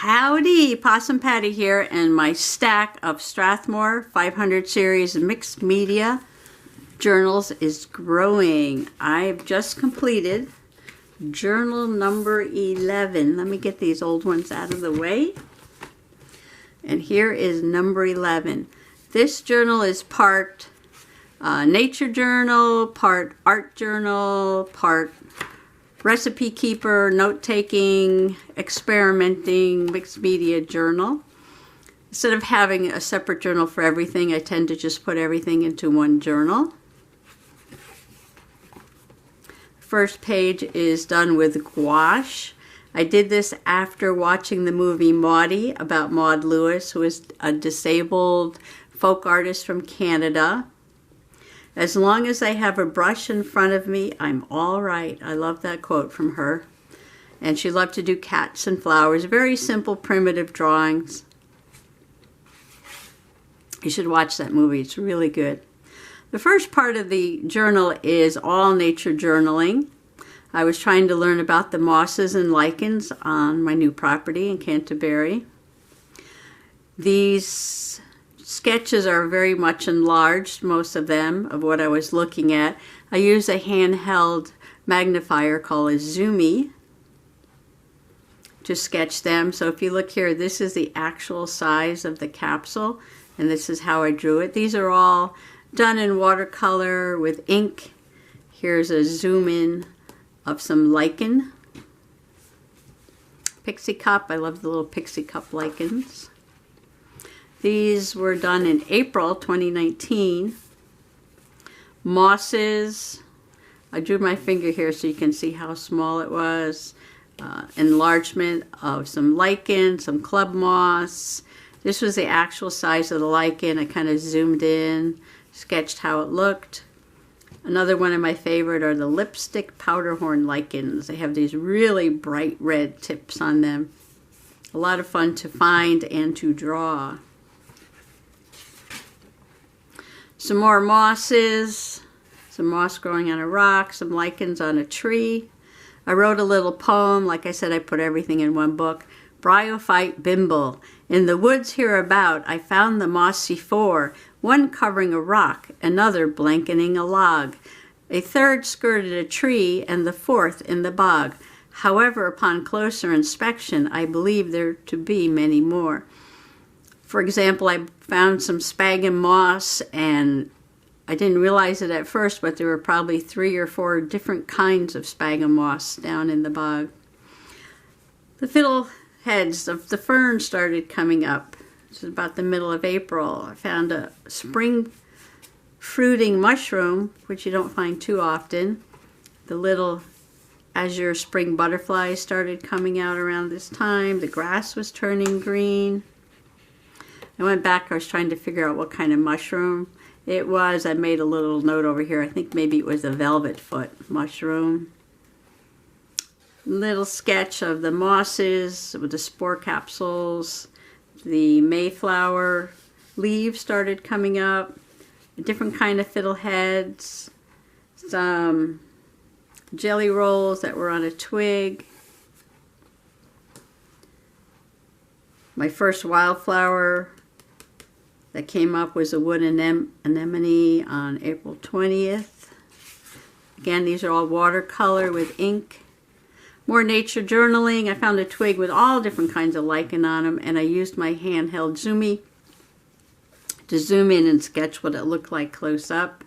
Howdy, Possum Patty here, and my stack of Strathmore 500 series mixed media journals is growing. I've just completed journal number 11. Let me get these old ones out of the way. And here is number 11. This journal is part nature journal, part art journal, part recipe keeper, note-taking, experimenting, mixed media journal. Instead of having a separate journal for everything, I tend to just put everything into one journal. First page is done with gouache. I did this after watching the movie Maudie about Maud Lewis, who is a disabled folk artist from Canada. As long as I have a brush in front of me, I'm all right. I love that quote from her. And she loved to do cats and flowers. Very simple, primitive drawings. You should watch that movie. It's really good. The first part of the journal is all nature journaling. I was trying to learn about the mosses and lichens on my new property in Canterbury. These sketches are very much enlarged, most of them, of what I was looking at. I use a handheld magnifier called a Zoomie to sketch them. So if you look here, this is the actual size of the capsule, and this is how I drew it. These are all done in watercolor with ink. Here's a zoom in of some lichen. Pixie cup, I love the little pixie cup lichens. These were done in April 2019. Mosses. I drew my finger here so you can see how small it was. Enlargement of some lichen, some club moss. This was the actual size of the lichen. I kind of zoomed in, sketched how it looked. Another one of my favorite are the lipstick powderhorn lichens. They have these really bright red tips on them. A lot of fun to find and to draw. Some more mosses, some moss growing on a rock, some lichens on a tree. I wrote a little poem. Like I said, I put everything in one book. Bryophyte bimble. In the woods hereabout, I found the mossy four, one covering a rock, another blanketing a log. A third skirted a tree, and the fourth in the bog. However, upon closer inspection, I believe there to be many more. For example, I found some sphagnum moss, and I didn't realize it at first, but there were probably 3 or 4 different kinds of sphagnum moss down in the bog. The fiddle heads of the fern started coming up. This is about the middle of April. I found a spring fruiting mushroom, which you don't find too often. The little azure spring butterflies started coming out around this time. The grass was turning green. I went back, I was trying to figure out what kind of mushroom it was. I made a little note over here. I think maybe it was a velvet foot mushroom. Little sketch of the mosses with the spore capsules. The mayflower leaves started coming up. A different kind of fiddleheads. Some jelly rolls that were on a twig. My first wildflower that came up was a wood anemone on April 20th. Again, these are all watercolor with ink. More nature journaling. I found a twig with all different kinds of lichen on them, and I used my handheld Zoomie to zoom in and sketch what it looked like close up.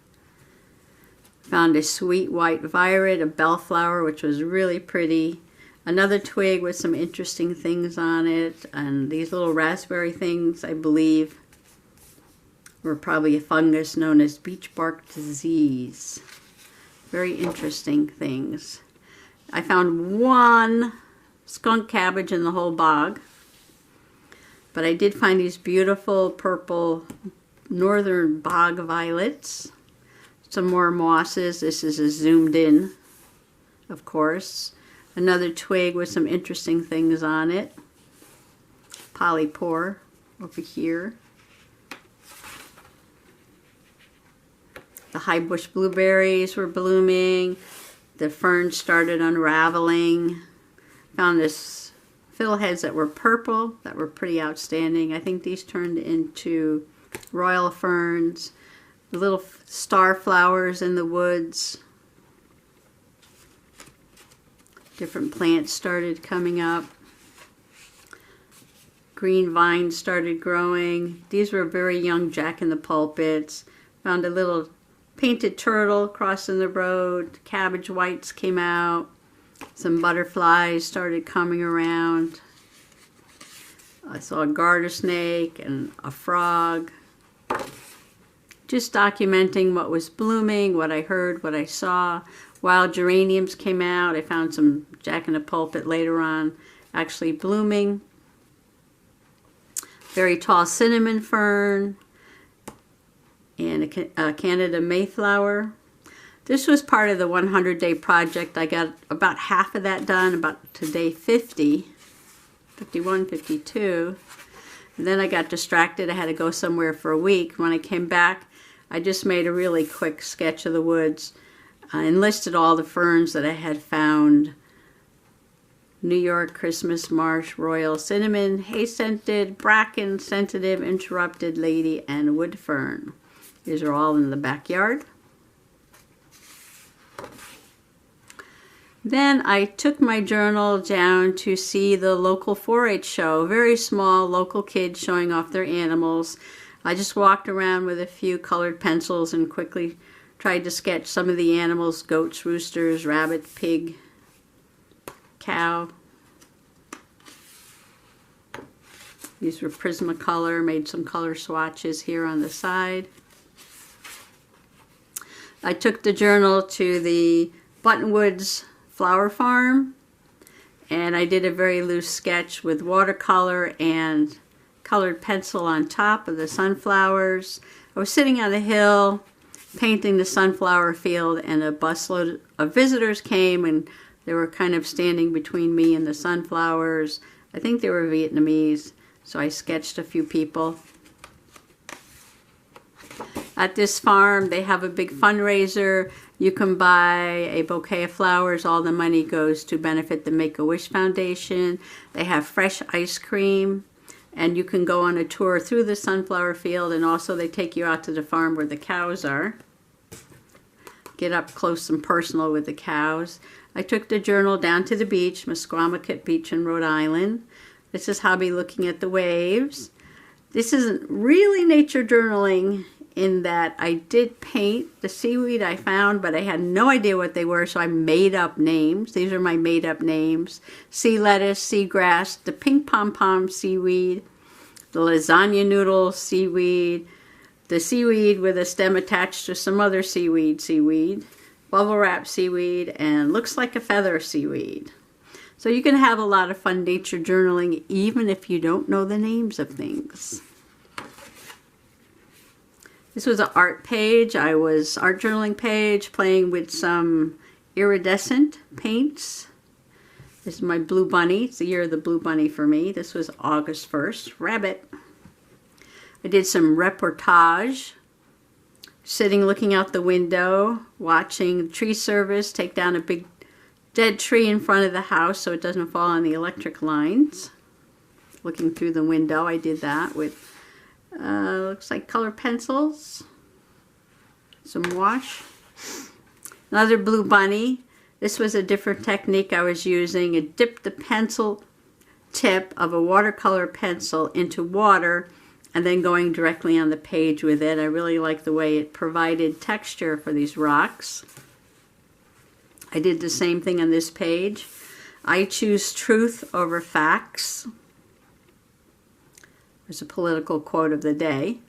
Found a sweet white violet, a bellflower, which was really pretty. Another twig with some interesting things on it, and these little raspberry things, I believe, were probably a fungus known as beech bark disease. Very interesting things. I found one skunk cabbage in the whole bog, but I did find these beautiful purple northern bog violets. Some more mosses. This is a zoomed in, of course. Another twig with some interesting things on it. Polypore over here. The high bush blueberries were blooming. The ferns started unraveling. Found this fiddleheads that were purple, that were pretty outstanding. I think these turned into royal ferns, the little star flowers in the woods. Different plants started coming up. Green vines started growing. These were very young jack-in-the-pulpits. Found a little painted turtle crossing the road. Cabbage whites came out. Some butterflies started coming around. I saw a garter snake and a frog. Just documenting what was blooming, what I heard, what I saw. Wild geraniums came out. I found some jack-in-the-pulpit later on actually blooming. Very tall cinnamon fern and a Canada Mayflower. This was part of the 100-day project. I got about half of that done, about to day 50, 51, 52. And then I got distracted. I had to go somewhere for a week. When I came back, I just made a really quick sketch of the woods and listed all the ferns that I had found. New York Christmas Marsh, Royal Cinnamon, Hay-scented, Bracken, Sensitive, Interrupted Lady, and Wood Fern. These are all in the backyard. Then I took my journal down to see the local 4-H show. Very small, local kids showing off their animals. I just walked around with a few colored pencils and quickly tried to sketch some of the animals: goats, roosters, rabbit, pig, cow. These were Prismacolor, made some color swatches here on the side. I took the journal to the Buttonwoods Flower Farm, and I did a very loose sketch with watercolor and colored pencil on top of the sunflowers. I was sitting on the hill painting the sunflower field, and a busload of visitors came, and they were kind of standing between me and the sunflowers. I think they were Vietnamese, so I sketched a few people. At this farm, they have a big fundraiser. You can buy a bouquet of flowers. All the money goes to benefit the Make-A-Wish Foundation. They have fresh ice cream, and you can go on a tour through the sunflower field, and also they take you out to the farm where the cows are. Get up close and personal with the cows. I took the journal down to the beach, Musquamacut Beach in Rhode Island. This is Hobby looking at the waves. This isn't really nature journaling in that I did paint the seaweed I found, but I had no idea what they were, so I made up names. These are my made up names: sea lettuce, seagrass, the pink pom-pom seaweed, the lasagna noodle seaweed, the seaweed with a stem attached to some other seaweed, bubble wrap seaweed, and looks like a feather seaweed. So you can have a lot of fun nature journaling even if you don't know the names of things. This was an art page. Art journaling page, playing with some iridescent paints. This is my blue bunny. It's the year of the blue bunny for me. This was August 1st. Rabbit. I did some reportage. Sitting looking out the window, watching the tree service take down a big dead tree in front of the house so it doesn't fall on the electric lines. Looking through the window, I did that with looks like colored pencils, some wash. Another blue bunny. This was a different technique I was using. I dipped the pencil tip of a watercolor pencil into water and then going directly on the page with it. I really like the way it provided texture for these rocks. I did the same thing on this page. I choose truth over facts. There's a political quote of the day.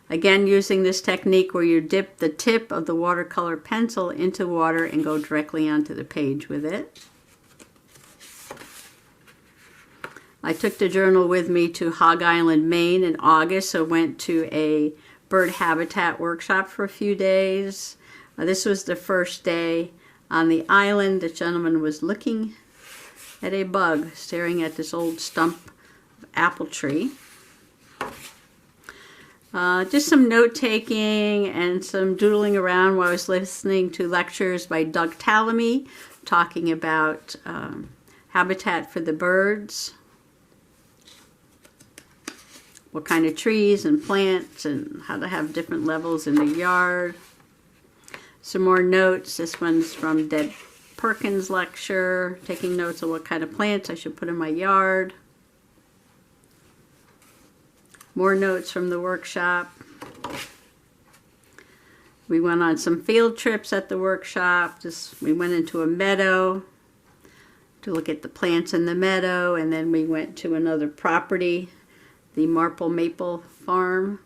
Again, using this technique where you dip the tip of the watercolor pencil into water and go directly onto the page with it. I took the journal with me to Hog Island, Maine in August, so went to a bird habitat workshop for a few days. This was the first day on the island. The gentleman was looking at a bug, staring at this old stump of apple tree. Just some note-taking and some doodling around while I was listening to lectures by Doug Tallamy talking about habitat for the birds. what kind of trees and plants and how to have different levels in the yard. Some more notes. This one's from Deb Perkins' lecture, taking notes on what kind of plants I should put in my yard. More notes from the workshop. We went on some field trips at the workshop. We went into a meadow to look at the plants in the meadow, and then we went to another property, the Marple Maple Farm.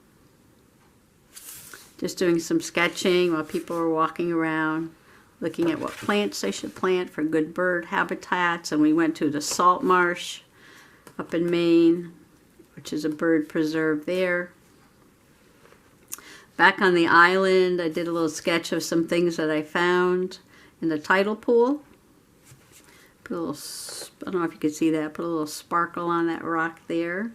Just doing some sketching while people were walking around, looking at what plants they should plant for good bird habitats. And we went to the salt marsh up in Maine, which is a bird preserve there. Back on the island, I did a little sketch of some things that I found in the tidal pool. Put a little, I don't know if you can see that, put a little sparkle on that rock there.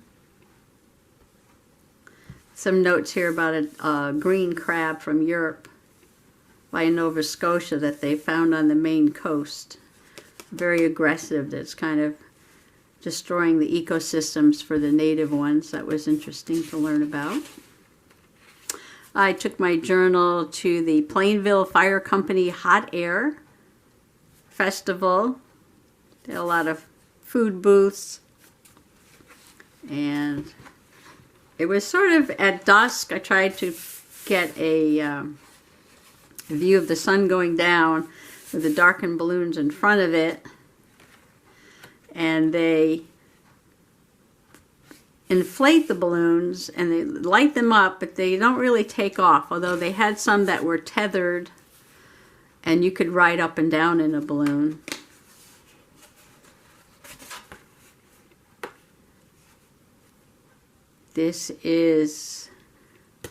Some notes here about a green crab from Europe by Nova Scotia that they found on the Maine coast. Very aggressive, that's kind of destroying the ecosystems for the native ones. That was interesting to learn about. I took my journal to the Plainville Fire Company Hot Air Festival. Did a lot of food booths, and it was sort of at dusk. I tried to get a view of the sun going down with the darkened balloons in front of it, and they inflate the balloons and they light them up, but they don't really take off, although they had some that were tethered and you could ride up and down in a balloon. This is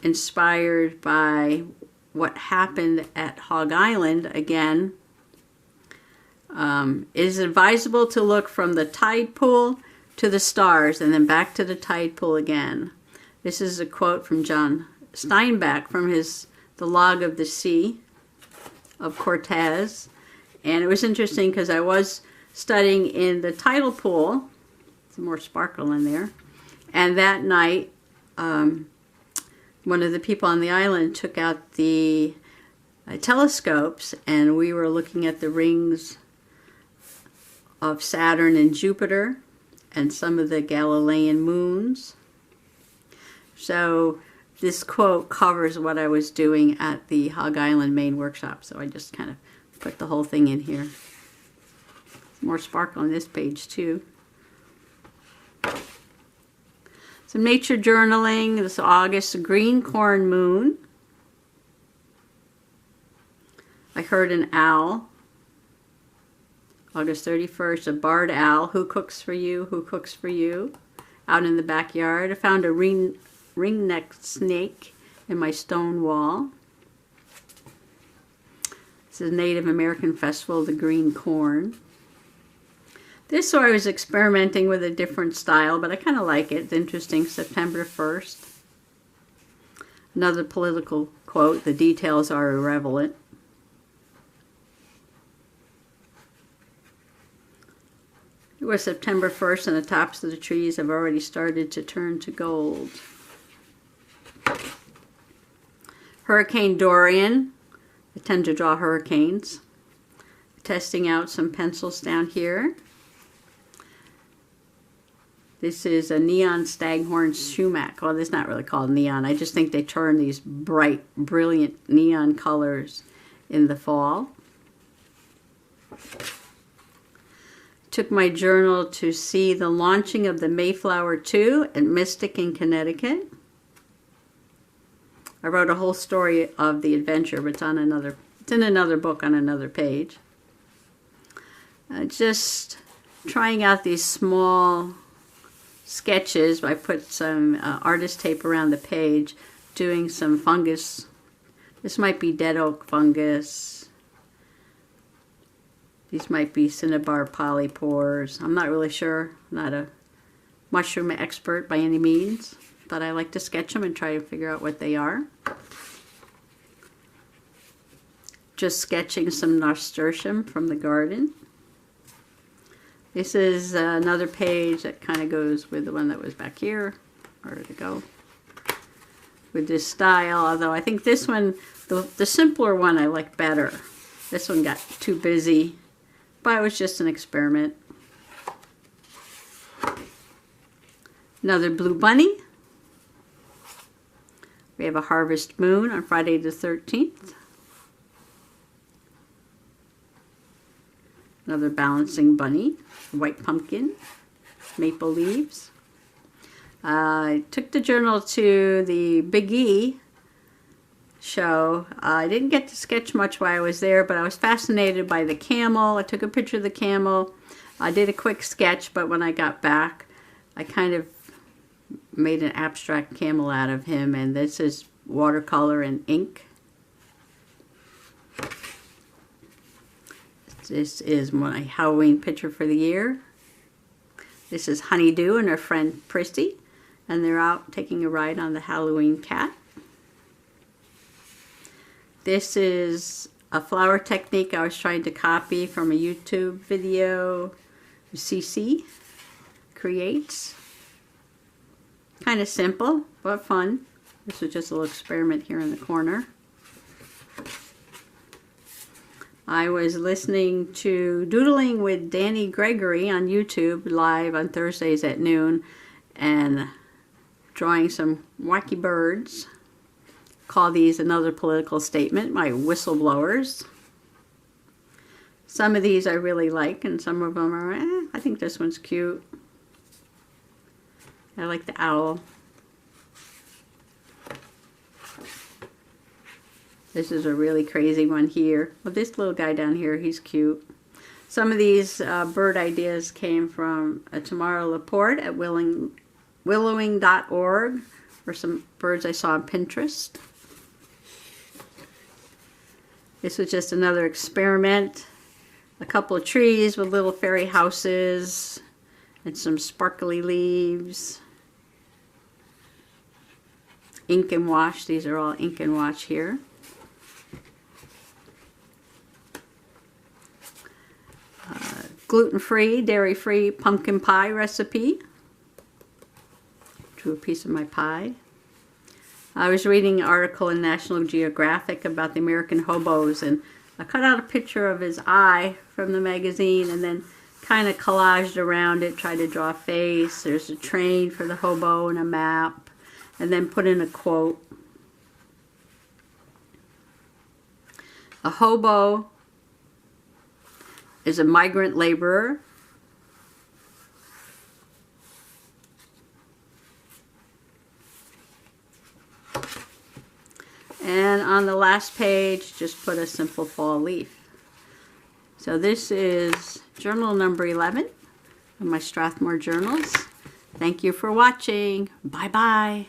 inspired by what happened at Hog Island again. It is advisable to look from the tide pool to the stars and then back to the tide pool again. This is a quote from John Steinbeck from The Log of the Sea of Cortez. And it was interesting because I was studying in the tidal pool. Some more sparkle in there. And that night, one of the people on the island took out the telescopes, and we were looking at the rings of Saturn and Jupiter and some of the Galilean moons. So this quote covers what I was doing at the Hog Island, Maine workshop. So I just kind of put the whole thing in here. More sparkle on this page too. Some nature journaling. This August, a green corn moon. I heard an owl. August 31st, a barred owl. Who cooks for you? Who cooks for you? Out in the backyard. I found a ring-necked snake in my stone wall. This is a Native American festival of the green corn. This, so I was experimenting with a different style, but I kind of like it. It's interesting. September 1st. Another political quote, the details are irrelevant. It was September 1st and the tops of the trees have already started to turn to gold. Hurricane Dorian. I tend to draw hurricanes. Testing out some pencils down here. This is a neon staghorn sumac. Well, it's not really called neon. I just think they turn these bright, brilliant neon colors in the fall. Took my journal to see the launching of the Mayflower 2 at Mystic in Connecticut. I wrote a whole story of the adventure, but it's in another book on another page. Just trying out these small sketches. I put some artist tape around the page, doing some fungus. This might be dead oak fungus. These might be cinnabar polypores. I'm not really sure. I'm not a mushroom expert by any means, but I like to sketch them and try to figure out what they are. Just sketching some nasturtium from the garden. This is another page that kind of goes with the one that was back here. harder to go with this style, although I think this one, the simpler one, I like better. This one got too busy, but it was just an experiment. Another blue bunny. We have a harvest moon on Friday the 13th. Another balancing bunny, white pumpkin, maple leaves. I took the journal to the Big E show. I didn't get to sketch much while I was there, but I was fascinated by the camel. I took a picture of the camel. I did a quick sketch, but when I got back, I kind of made an abstract camel out of him, and this is watercolor and ink. This is my Halloween picture for the year. This is Honeydew and her friend Prissy, and they're out taking a ride on the Halloween cat. This is a flower technique I was trying to copy from a YouTube video CC creates. Kind of simple, but fun. This was just a little experiment here in the corner. I was listening to Doodling with Danny Gregory on YouTube live on Thursdays at noon and drawing some wacky birds. Call these another political statement, my whistleblowers. Some of these I really like and some of them are, I think this one's cute. I like the owl. This is a really crazy one here. Well, this little guy down here, he's cute. Some of these bird ideas came from Tamara Laporte at willowing.org, or some birds I saw on Pinterest. This was just another experiment. A couple of trees with little fairy houses and some sparkly leaves. Ink and wash. These are all ink and wash here. Gluten-free, dairy-free pumpkin pie recipe. Drew a piece of my pie. I was reading an article in National Geographic about the American hobos, and I cut out a picture of his eye from the magazine and then kind of collaged around it, tried to draw a face. There's a train for the hobo and a map, and then put in a quote. A hobo is a migrant laborer and on the last page just put a simple fall leaf. So this is journal number 11 of my Strathmore journals. Thank you for watching. Bye bye.